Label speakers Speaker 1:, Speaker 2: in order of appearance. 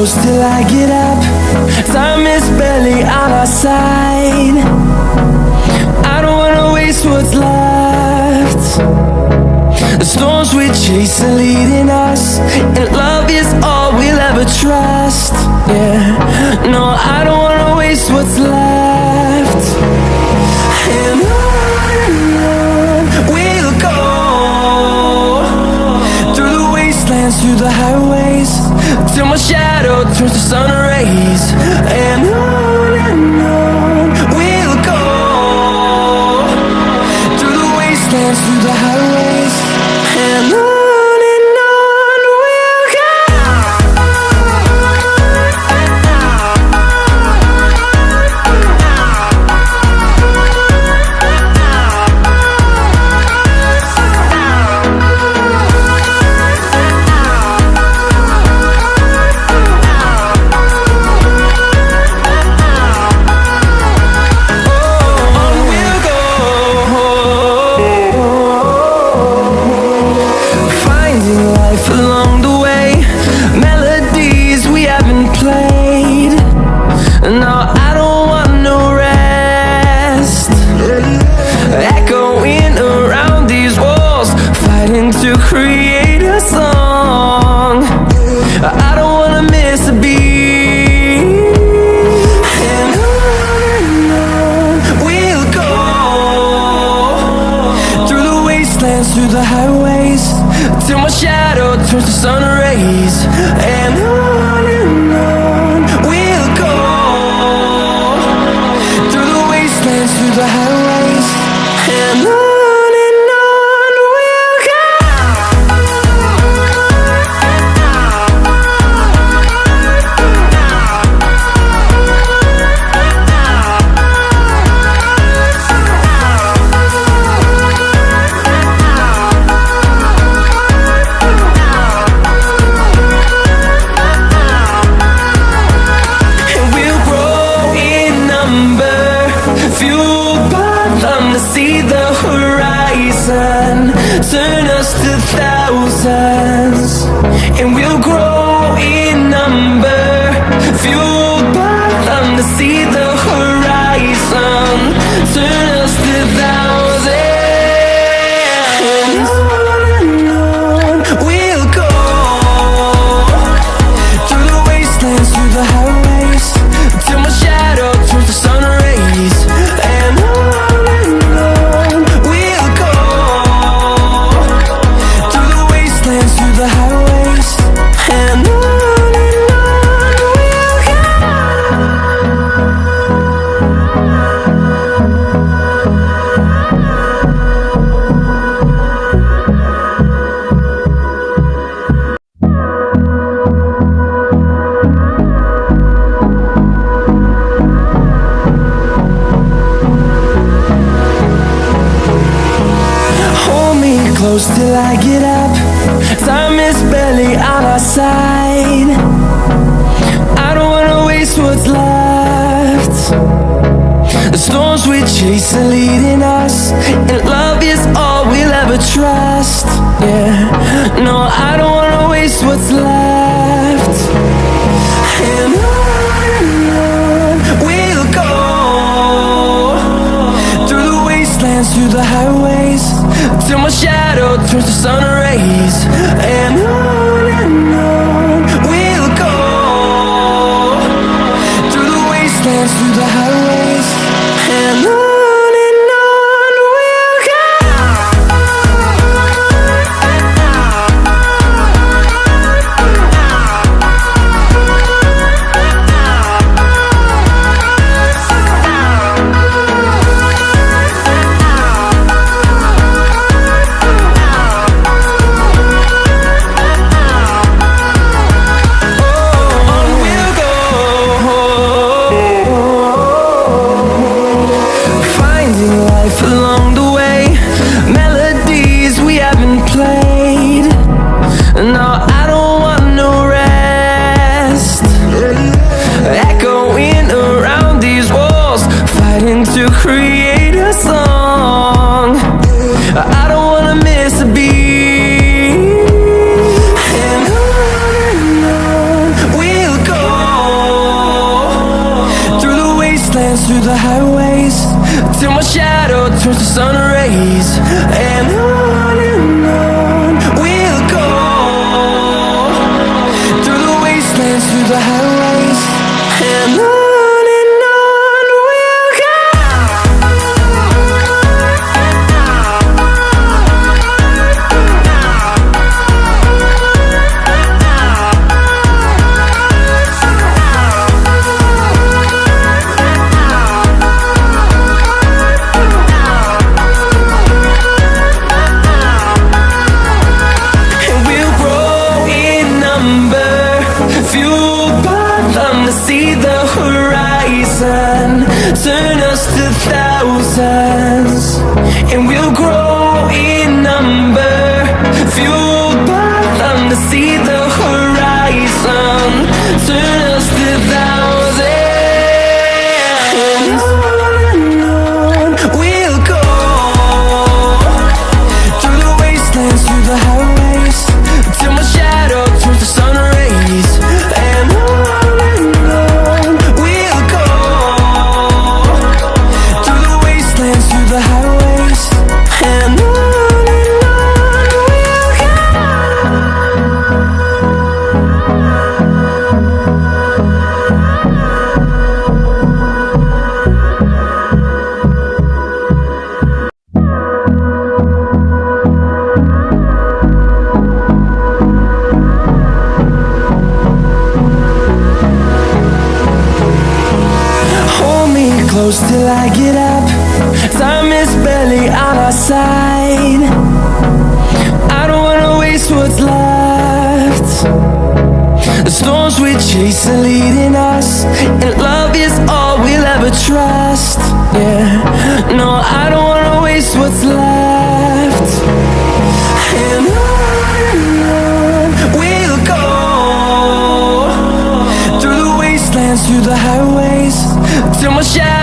Speaker 1: close till I get up. Time is barely on our side. I don't wanna waste what's left. The storms we chase are leading us, and love is all we'll ever trust. Yeah, no, I don't wanna waste what's left. And on we'll go, through the wastelands, through the highways, till my shadow turns to sun rays. And on we'll go, through the wastelands, through the highways, and on we'll go. Along the way, melodies we haven't played. No, I don't want no rest. Echoing around these walls, fighting to create a song. I don't wanna miss a beat. And on we'll go, through the wastelands, through the highways, till my shadow turns to sun rays. And on we'll go, through the wastelands, through the highways, and on we'll go. See the horizon, turn us to thousands, and we'll grow in number, fueled by them. To see the horizon, turn us to thousands, and on we'll go, through the wastelands, through the highways, till my shadow turns to sun rays. And through the highways, and on we'll go. Hold me close till I get up. Time is barely on our side. I don't wanna waste what's left. The storms we chase are leading us, and love is all we'll ever trust. Yeah, no, I don't wanna waste what's left. And on we'll go, through the wastelands, through the highways, till my shadow turns to sun rays. And on we'll go, through the wastelands, through the highways, and on we'll go. wastelands, through the highways, till my shadow turns to sun rays. And on we'll go, through the wastelands, through the highways, and on we'll go. Turn us to thousands, and we'll grow in number, fueled by them to see the horizon. Turn us to thousands, and on we'll go, through the wastelands, through the highways, till my shadow turns to sun rays. And on we'll go, through the highways, and on we'll go. Hold me close till I get up. Time is barely on our side. I don't wanna waste what's left. The storms we chase are leading us, and love is all we'll ever trust. Yeah, no, I don't wanna waste what's left. And on we'll go, through the wastelands, through the highways, till my shadow